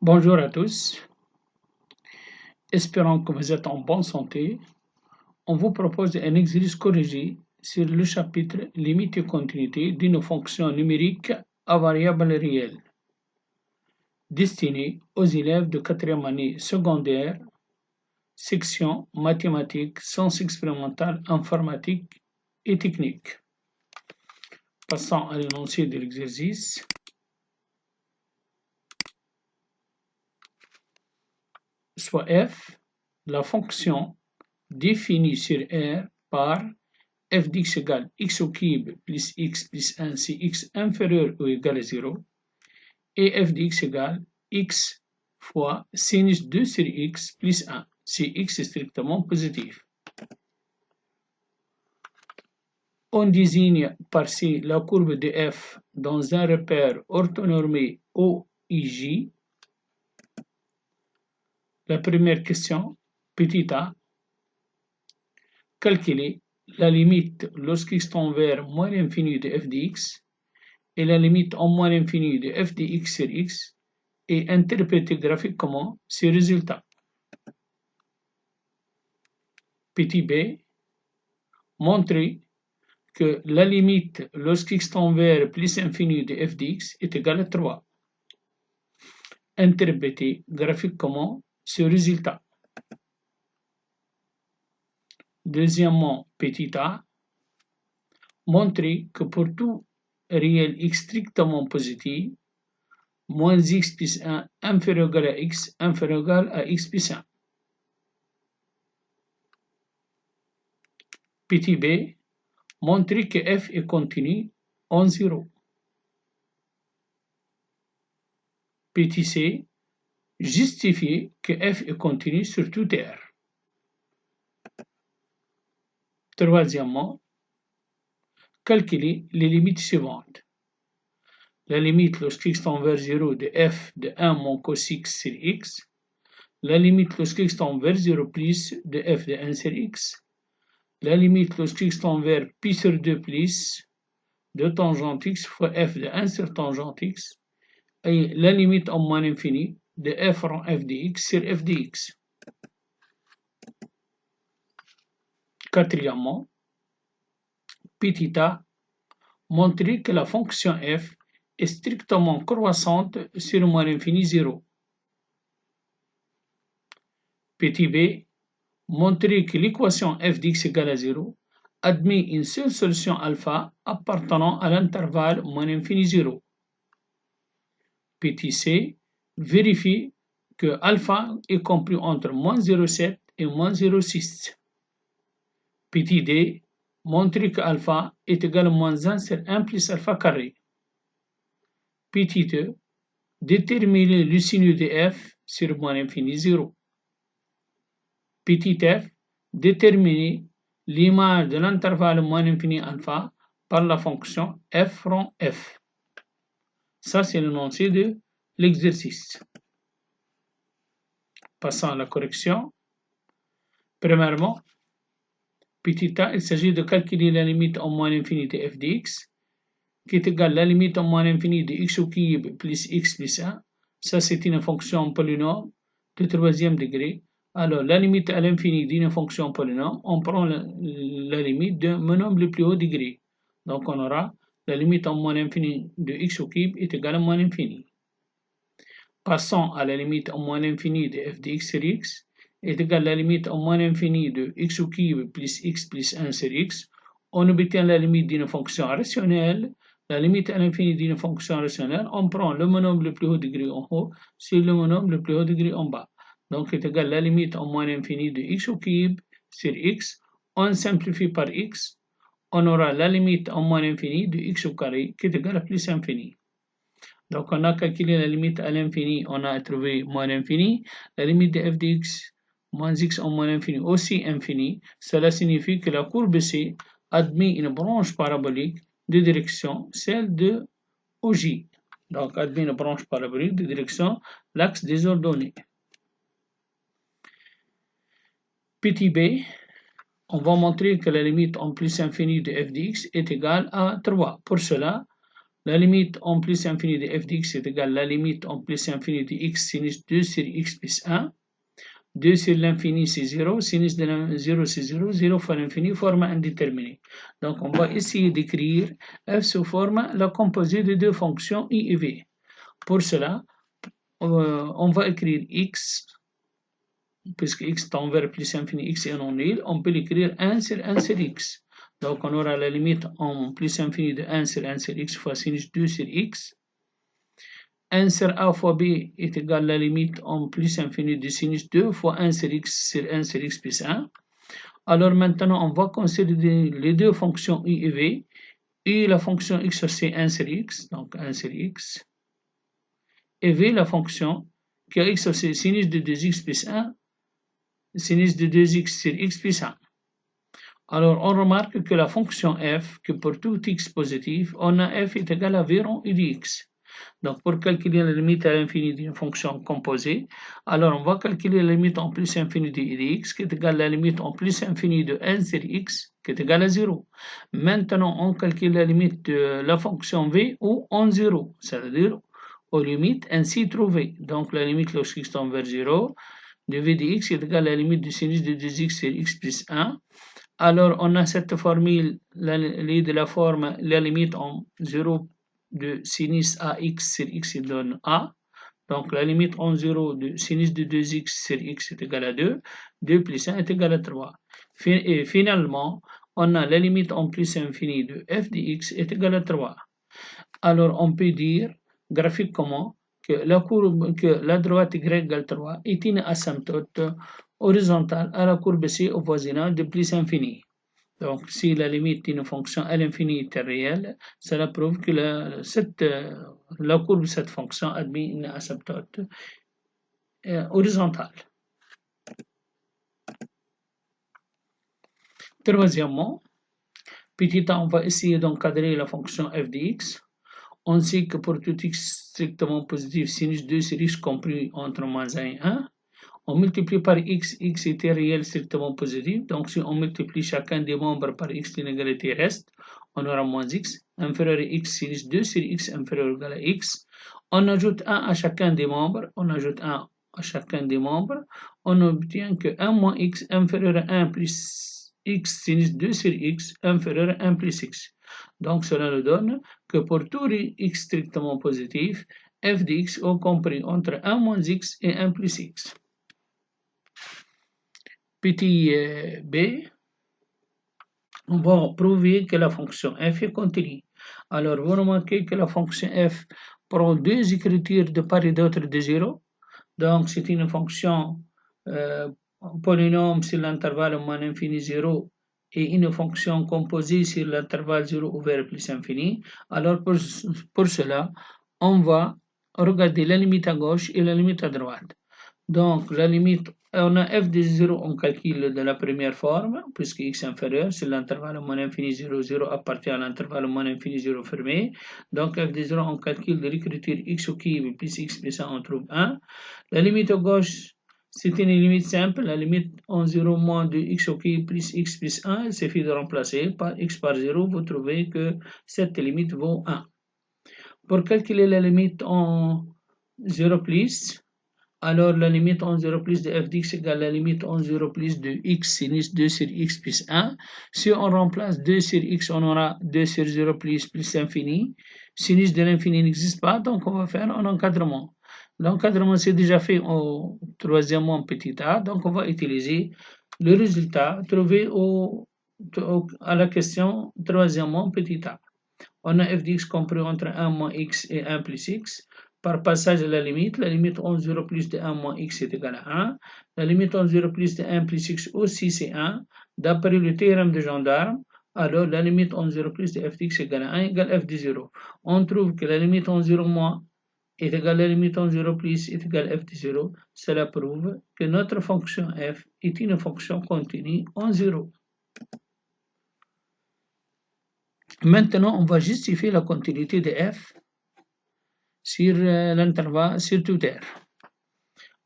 Bonjour à tous, espérant que vous êtes en bonne santé. On vous propose un exercice corrigé sur le chapitre Limite et continuité d'une fonction numérique à variable réelle, destiné aux élèves de 4e année secondaire, section mathématiques, sciences expérimentales, informatique et technique. Passons à l'énoncé de l'exercice. Soit f, la fonction définie sur R par f d'x égale x au cube plus x plus 1 si x inférieur ou égal à 0 et f d'x égale x fois sinus 2 sur x plus 1 si x est strictement positif. On désigne par-ci la courbe de f dans un repère orthonormé OIJ. La première question, petit a, calculer la limite lorsqu'x tend vers moins l'infini de f de x et la limite en moins l'infini de f de x sur x et interpréter graphiquement ces résultats. Petit b, montrer que la limite lorsqu'x tend vers plus l'infini de f de x est égale à 3. Interpréter graphiquement ce résultat. Deuxièmement, petit a, montrer que pour tout réel x strictement positif, moins x plus 1 inférieur ou égal à x inférieur ou égal à x plus 1. Petit b, montrer que f est continu en 0. Petit c, justifier que f est continu sur tout R. Troisièmement, calculer les limites suivantes. La limite lorsqu'x tend vers 0 de f de 1 moins cos x sur x. La limite lorsqu'x tend vers 0 plus de f de 1 sur x. La limite lorsqu'x tend vers pi sur 2 plus de tangente x fois f de 1 sur tangente x. Et la limite en moins l'infini de f rond f de x sur f de x. Quatrièmement, petit a, montrer que la fonction f est strictement croissante sur moins l'infini 0. Petit b, montrer que l'équation f d'x égale à 0 admet une seule solution alpha appartenant à l'intervalle moins l'infini 0. Petit c, vérifie que alpha est compris entre moins 0,7 et moins 0,6. Petit d, montrer que alpha est égal à moins 1 sur 1 plus alpha carré. Petit e, déterminer le sinus de f sur moins l'infini 0. Petit f, déterminer l'image de l'intervalle moins l'infini alpha par la fonction f rond f. Ça, c'est l'énoncé de l'exercice. Passons à la correction. Premièrement, petit a, il s'agit de calculer la limite en moins l'infini de f de x, qui est égale à la limite en moins l'infini de x au cube plus x plus 1. Ça, c'est une fonction polynôme de 3e degré. Alors, la limite à l'infini d'une fonction polynôme, on prend la limite d'un nombre le plus haut degré. Donc, on aura la limite en moins l'infini de x au cube est égale à moins l'infini. Passons à la limite en moins l'infini de f de x sur x est égale à la limite en moins l'infini de x au cube plus x plus 1 sur x. On obtient la limite d'une fonction rationnelle. La limite à l'infini d'une fonction rationnelle, on prend le monome le plus haut degré en haut sur le monome le plus haut degré en bas. Donc, est égal à la limite en moins l'infini de x au cube sur x. On simplifie par x. On aura la limite en moins l'infini de x au carré qui est égal à plus infini. Donc, on a calculé la limite à l'infini, on a trouvé moins l'infini. La limite de f de x moins x en moins l'infini aussi infini. Cela signifie que la courbe C admet une branche parabolique de direction, celle de OJ. Donc, admet une branche parabolique de direction l'axe des ordonnées. Petit b, on va montrer que la limite en plus infini de f de x est égale à 3. Pour cela, La limite en plus infini de f de x est égale à la limite en plus infini de x sinus 2 sur x plus 1. 2 sur l'infini c'est 0, sinus de 0 c'est 0, 0 fois l'infini forme indéterminé. Donc on va essayer d'écrire f sous forme la composée de deux fonctions i et v. Pour cela, on va écrire x, puisque x tend vers plus infini, x est non nul, on peut l'écrire 1 sur 1 sur x. Donc on aura la limite en plus infini de 1 sur 1 sur x fois sinus 2 sur x. 1 sur a fois b est égal à la limite en plus infini de sinus 2 fois 1 sur x plus 1. Alors maintenant, on va considérer les deux fonctions i et v. I, la fonction x c'est 1 sur x, donc 1 sur x. Et v, la fonction qui a x c'est sinus de 2x plus 1, sinus de 2x sur x plus 1. Alors, on remarque que la fonction f, que pour tout x positif, on a f est égal à v rond i de x. Donc, pour calculer la limite à l'infini d'une fonction composée, alors on va calculer la limite en plus infini de i de x, qui est égale à la limite en plus infini de 1 sur x, qui est égale à 0. Maintenant, on calcule la limite de la fonction v ou en 0, c'est-à-dire aux limites ainsi trouvées. Donc, la limite lorsqu'x tend vers 0 de v de x est égale à la limite du sinus de 2x sur x plus 1. Alors, on a cette formule, de la forme, la limite en 0 de sinus ax sur x donne a. Donc, la limite en 0 de sinus de 2x sur x est égale à 2. 2 plus 1 est égal à 3. Et finalement, on a la limite en plus infini de f de x est égale à 3. Alors, on peut dire graphiquement que la droite y égale 3 est une asymptote horizontale à la courbe C au voisinage de plus infini. Donc, si la limite d'une fonction à l'infini est réelle, cela prouve que la courbe de cette fonction admet une asymptote horizontale. Troisièmement, petit a, on va essayer d'encadrer la fonction f de x. On sait que pour tout x strictement positif, sinus 2 sur x compris entre moins 1 et 1, on multiplie par x, x était réel strictement positif, donc si on multiplie chacun des membres par x, l'inégalité reste, on aura moins x, inférieur à x, sinus 2 sur x inférieur ou égal à x. On ajoute 1 à chacun des membres, on obtient que 1 moins x inférieur à 1 plus x sinus 2 sur x inférieur à 1 plus x. Donc cela nous donne que pour tout x strictement positif, f de x est compris entre 1 moins x et 1 plus x. Petit b, on va prouver que la fonction f est continue. Alors, vous remarquez que la fonction f prend deux écritures de part et d'autre de 0. Donc, c'est une fonction polynôme sur l'intervalle moins infini 0 et une fonction composée sur l'intervalle 0 ouvert plus infini. Alors, pour cela, on va regarder la limite à gauche et la limite à droite. Donc, la limite, on a f de 0, on calcule de la première forme, puisque x inférieur, c'est l'intervalle moins infini 0, 0 appartient à l'intervalle moins infini 0 fermé. Donc, f de 0, on calcule de l'écriture x au cube plus x plus 1, on trouve 1. La limite à gauche, c'est une limite simple. La limite en 0 moins de x au cube plus x plus 1, il suffit de remplacer par x par 0, vous trouvez que cette limite vaut 1. Pour calculer la limite en 0 plus, alors la limite en 0 plus de f d'x égale la limite en 0 plus de x sinus 2 sur x plus 1. Si on remplace 2 sur x, on aura 2 sur 0 plus l'infini. Sinus de l'infini n'existe pas, donc on va faire un encadrement. L'encadrement c'est déjà fait au troisièmement petit a, donc on va utiliser le résultat trouvé à la question troisièmement petit a. On a f d'x compris entre 1 moins x et 1 plus x. Par passage à la limite en 0 plus de 1 moins x est égal à 1. La limite en 0 plus de 1 plus x aussi c'est 1. D'après le théorème de gendarme, alors la limite en 0 plus de f d'x égale à 1 égale f de 0. On trouve que la limite en 0 moins est égale à la limite en 0 plus est égale à f de 0. Cela prouve que notre fonction f est une fonction continue en 0. Maintenant, on va justifier la continuité de f sur l'intervalle, sur tout R.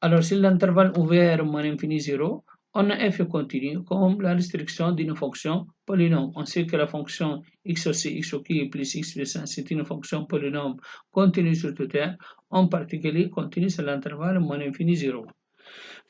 Alors, sur l'intervalle ouvert moins infini 0, On a f continu comme la restriction d'une fonction polynôme. On sait que la fonction x aussi x au cube plus x plus 1, c'est une fonction polynôme continue sur tout R, en particulier continue sur l'intervalle moins infini 0.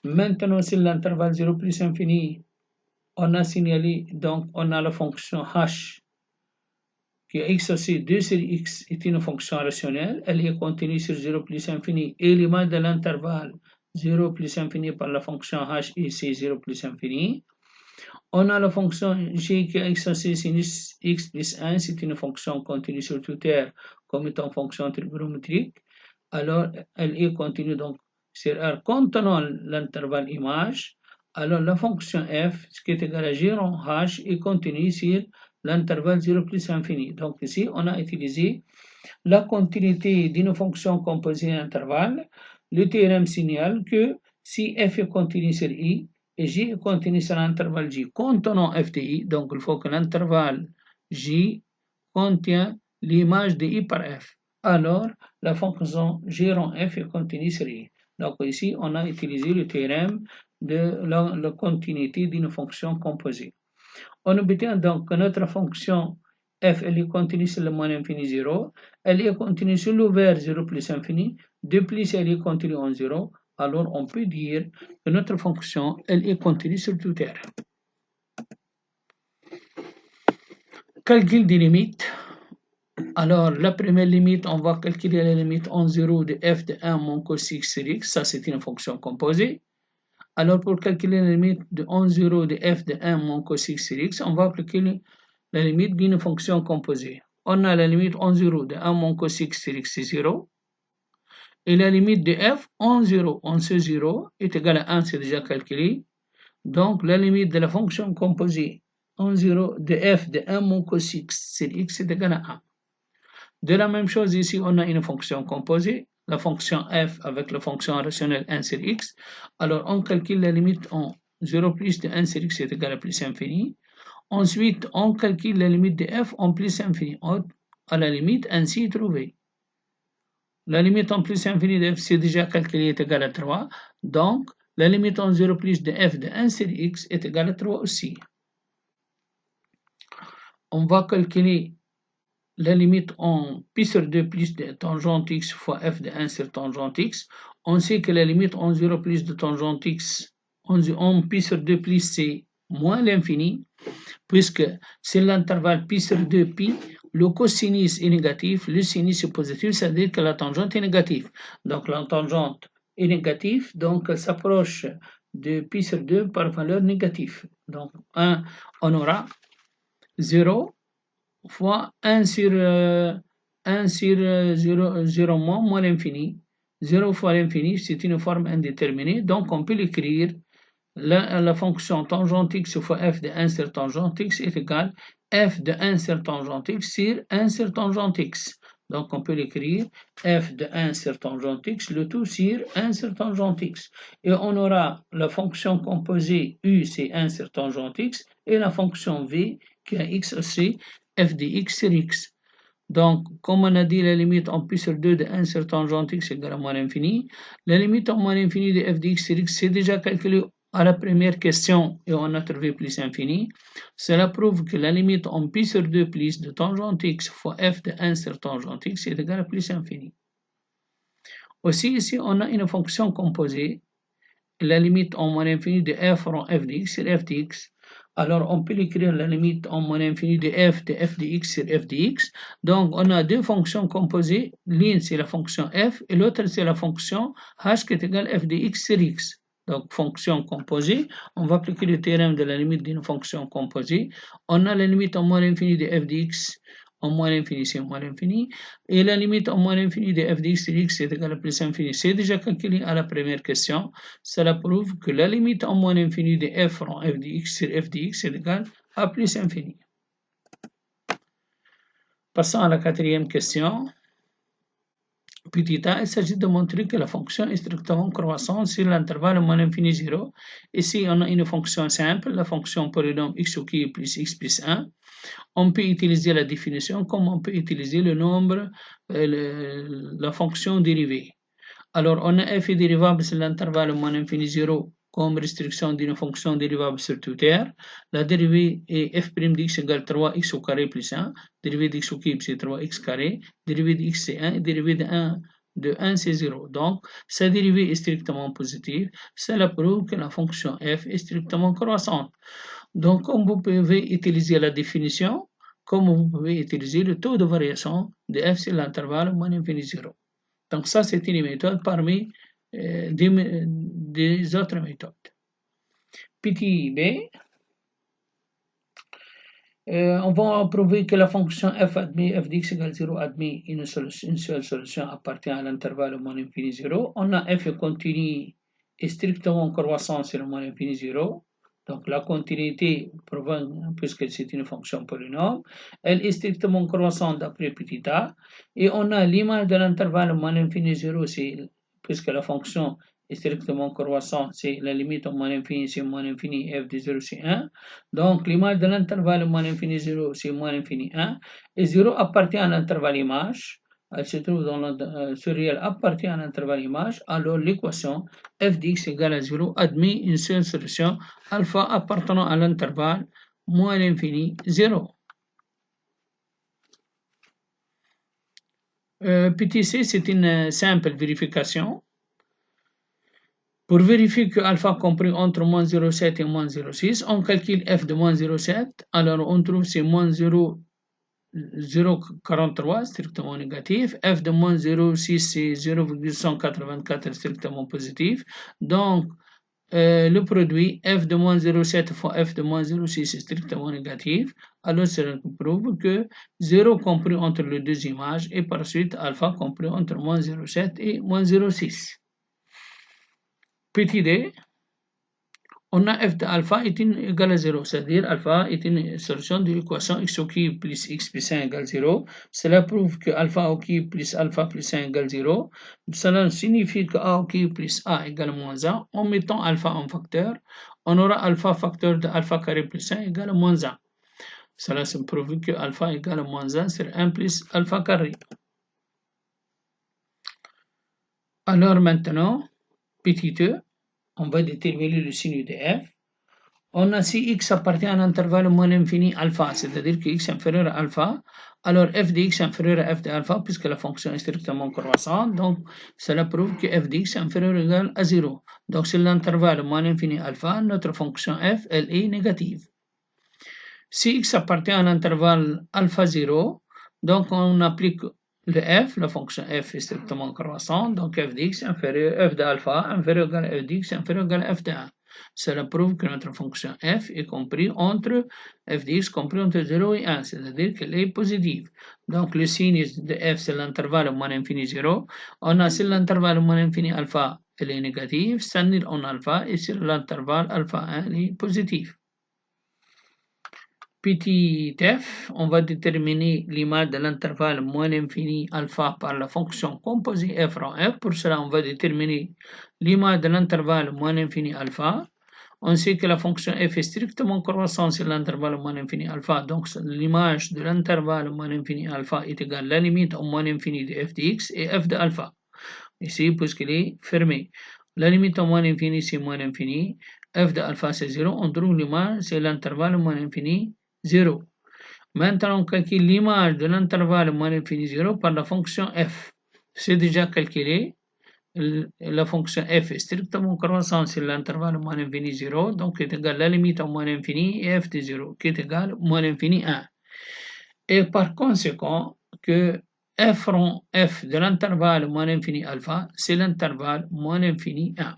Maintenant, sur l'intervalle 0 plus infini, on a signalé, donc on a la fonction h, qui est x aussi 2 sur x est une fonction rationnelle, elle est continue sur 0 plus infini, et l'image de l'intervalle 0 plus infini par la fonction h ici 0 plus infini. On a la fonction g qui est x aussi sinus x plus 1, c'est une fonction continue sur tout R comme étant fonction trigonométrique. Alors, elle est continue donc sur R contenant l'intervalle image. Alors, la fonction f, ce qui est égal à g rond h, est continue sur l'intervalle 0 plus infini. Donc, ici, on a utilisé la continuité d'une fonction composée intervalle. Le théorème signale que si f est continu sur i, et j est continu sur l'intervalle j contenant f de i, donc il faut que l'intervalle j contient l'image de i par f. Alors, la fonction g rond f est continue sur i. Donc ici, on a utilisé le théorème de la continuité d'une fonction composée. On obtient donc que notre fonction f elle est continue sur le moins infini 0, elle est continue sur l'ouvert 0 plus infini, de plus elle est continue en 0, alors on peut dire que notre fonction elle est continue sur tout R. Calcul des limites. Alors la première limite, on va calculer la limite en 0 de f de 1 moins cos x sur x, ça c'est une fonction composée. Alors pour calculer la limite de en 0 de f de 1 moins cos x sur x, on va appliquer la limite d'une fonction composée. On a la limite en 0 de 1 moins cos x sur x, c'est 0. Et la limite de f en 0, en ce 0, est égale à 1, c'est déjà calculé. Donc la limite de la fonction composée en 0 de f de 1 moins cos x sur x est égale à 1. De la même chose ici, on a une fonction composée, la fonction f avec la fonction rationnelle 1 sur x. Alors on calcule la limite en 0 plus de 1 sur x est égal à plus infini. Ensuite, on calcule la limite de f en plus infini, à la limite ainsi trouvée. La limite en plus infini de f, c'est déjà calculé, est égal à 3. Donc, la limite en 0 plus de f de 1 sur x est égal à 3 aussi. On va calculer la limite en pi sur 2 plus de tangente x fois f de 1 sur tangente x. On sait que la limite en 0 plus de tangente x en pi sur 2 plus c'est moins l'infini, puisque c'est l'intervalle pi sur 2 pi, le cosinus est négatif, le sinus est positif, c'est-à-dire que la tangente est négative. Donc la tangente est négative, donc elle s'approche de pi sur 2 par valeur négative. Donc 1, on aura 0 fois 1 sur 0 moins l'infini. 0 fois l'infini, c'est une forme indéterminée, donc on peut l'écrire. La fonction tangente x fois f de 1 sur tangente x est égale f de 1 sur tangente x sur 1 sur tangente x. Donc on peut l'écrire f de 1 sur tangente x, le tout sur 1 sur tangente x. Et on aura la fonction composée u, c'est 1 sur tangente x, et la fonction v qui est x aussi, f de x sur x. Donc, comme on a dit, la limite en pi sur 2 de 1 sur tangente x égale à moins l'infini. La limite en moins l'infini de f de x sur x, c'est déjà calculé à la première question et on a trouvé plus infini. Cela prouve que la limite en pi sur 2 plus de tangente x fois f de 1 sur tangente x est égale à plus infini. Aussi, ici, on a une fonction composée. La limite en moins l'infini de f rond f de x sur f de x. Alors, on peut écrire la limite en moins l'infini de f de x sur f de x. Donc, on a deux fonctions composées. L'une, c'est la fonction f et l'autre, c'est la fonction h qui est égale f de x sur x. Donc, fonction composée, on va appliquer le théorème de la limite d'une fonction composée. On a la limite en moins l'infini de f de x en moins l'infini, c'est moins l'infini. Et la limite en moins l'infini de f de x sur x est égale à plus infini. C'est déjà calculé à la première question. Cela prouve que la limite en moins l'infini de f rond f de x sur f de x est égale à plus infini. Passons à la quatrième question. Petit a, il s'agit de montrer que la fonction est strictement croissante sur l'intervalle moins l'infini 0. Ici, on a une fonction simple, la fonction polynôme x au cube plus x plus 1. On peut utiliser la définition comme on peut utiliser le nombre, la fonction dérivée. Alors, on a f est dérivable sur l'intervalle moins l'infini 0 comme restriction d'une fonction dérivable sur toute R. La dérivée est f' d'x égale 3x au carré plus 1. Dérivée d'x au cube, c'est 3x carré. Dérivée de x, c'est 1. Et dérivée de 1, c'est 0. Donc, sa dérivée est strictement positive. Cela prouve que la fonction f est strictement croissante. Donc, comme vous pouvez utiliser la définition, comme vous pouvez utiliser le taux de variation de f sur l'intervalle moins infini 0. Donc, ça, c'est une méthode parmi des autres méthodes. Petit b, on va prouver que la fonction f admis f d'x égale 0 admis une seule solution appartient à l'intervalle moins infini 0. On a f continu et strictement croissant sur le moins infini 0. Donc la continuité provient, puisque c'est une fonction polynôme, elle est strictement croissante d'après petit a. Et on a l'image de l'intervalle moins infini 0, puisque la fonction est strictement croissante, c'est la limite au moins infini, c'est moins infini, f de 0 c'est 1. Donc l'image de l'intervalle moins infini 0, c'est moins infini 1. Et 0 appartient à l'intervalle image. Elle se trouve dans ce réel appartient à l'intervalle image. Alors l'équation f d'x égale à 0 admet une seule solution alpha appartenant à l'intervalle moins l'infini 0. Petit c, c'est une simple vérification. Pour vérifier que alpha compris entre moins 0,7 et moins 0,6, on calcule f de moins 0,7. Alors on trouve c'est moins 0,43 strictement négatif. F de moins 0,6 c'est 0,184 strictement positif. Donc le produit f de moins 0,7 fois f de moins 0,6 est strictement négatif. Alors cela prouve que 0 compris entre les deux images et par suite alpha compris entre moins 0,7 et moins 0,6. Petit d, on a f de alpha est égal à 0, c'est-à-dire alpha est une solution de l'équation x au cube plus x plus 1 égale 0. Cela prouve que alpha au cube plus alpha plus 1 égale 0. Cela signifie que a au cube plus a égale moins 1. En mettant alpha en facteur, on aura alpha facteur de alpha carré plus 1 égale moins 1. Cela prouve que alpha égale moins 1 sur 1 plus alpha carré. Alors maintenant, petit e, on va déterminer le signe de f. On a si x appartient à un intervalle moins infini alpha, c'est-à-dire que x est inférieur à alpha, alors f de x est inférieur à f de alpha puisque la fonction est strictement croissante, donc cela prouve que f de x est inférieur ou égal à 0. Donc sur l'intervalle moins infini alpha, notre fonction f, elle est négative. Si x appartient à un intervalle alpha 0, donc on applique le f, la fonction f est strictement croissante, donc f de x inférieur, f de alpha inférieur ou égal à f de x inférieur ou égal à f de 1. Cela prouve que notre fonction f est compris entre f de x compris entre 0 et 1, c'est-à-dire qu'elle est positive. Donc le signe de f c'est l'intervalle moins infini 0. On a sur l'intervalle moins infini alpha, elle est négative, c'est-à-dire en alpha, et sur l'intervalle alpha 1, elle est positive. Petit f, on va déterminer l'image de l'intervalle moins infini alpha par la fonction composée f rond f. Pour cela, on va déterminer l'image de l'intervalle moins infini alpha. On sait que la fonction f est strictement croissante sur l'intervalle moins infini alpha. Donc, l'image de l'intervalle moins infini alpha est égale à la limite au moins infini de f de x et f de alpha. Ici, puisqu'elle est fermée. La limite au moins infini, c'est moins infini. F de alpha, c'est 0. On trouve l'image, c'est l'intervalle moins infini 0. Maintenant, on calcule l'image de l'intervalle moins infini 0 par la fonction f. C'est déjà calculé. La fonction f est strictement croissante sur l'intervalle moins infini 0, donc est égal à la limite au moins infini et f de 0, qui est égal à moins infini 1. Et par conséquent, que f rond f de l'intervalle moins infini alpha, c'est l'intervalle moins infini 1.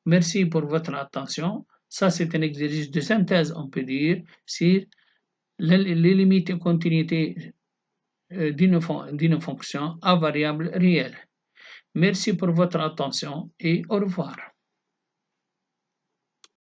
Merci pour votre attention. Ça, c'est un exercice de synthèse, on peut dire, sur les limites et continuité d'une fonction à variable réelle. Merci pour votre attention et au revoir.